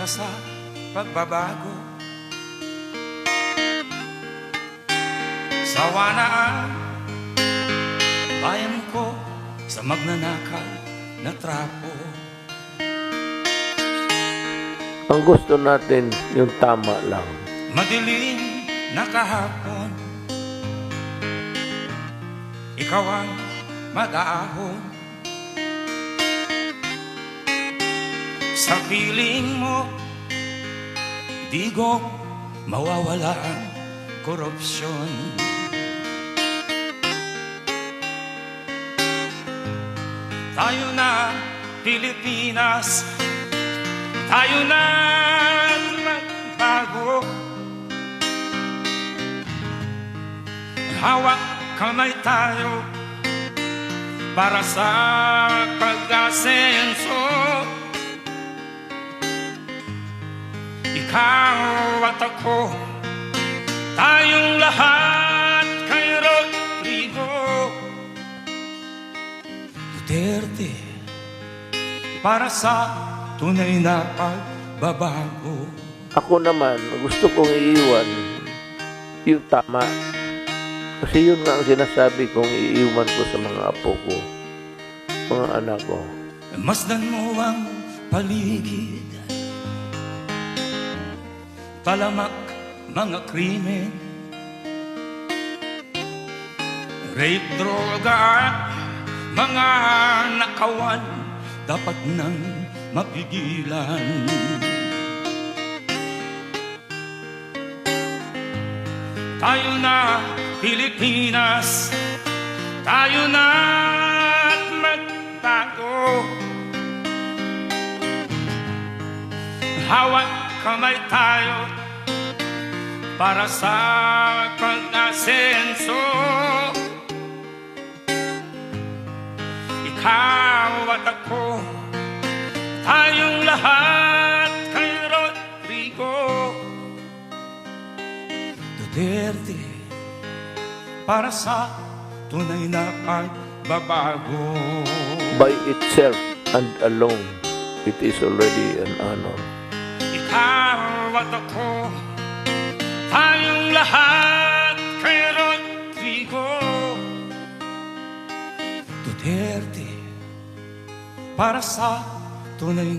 sa pagbabago. Sawa na ang bayan ko sa magnanakaw na trapo. Ang gusto natin, yung tama lang. Madilim na kahapon, ikaw ang mag-aahon. Sa piling mo, di ko mawawala ang korupsyon. Tayo na Pilipinas, tayo na magbago. Hawak kamay tayo para sa pag-asenso. Ikaw at ako, tayong lahat kay Rodrigo Duterte, para sa tunay na pagbabago. Ako naman, gusto kong iiwan yung tama. Kasi yun nga ang sinasabi kong iiwan ko sa mga apo ko, mga anak ko. Masdan mo ang paligid, talamak mga krimen, rape, droga at mga nakawan, dapat nang mapigilan. Tayo na Pilipinas, tayo na at magbago. Hawak kamay tayo para sa pag-asenso. Ikaw at ako, tayong lahat kay Rodrigo Duterte, para sa tunay na pagbabago. By itself and alone, it is already an honor. Ikaw at ako, tayong lahat kay Rodrigo Duterte, para sa tunay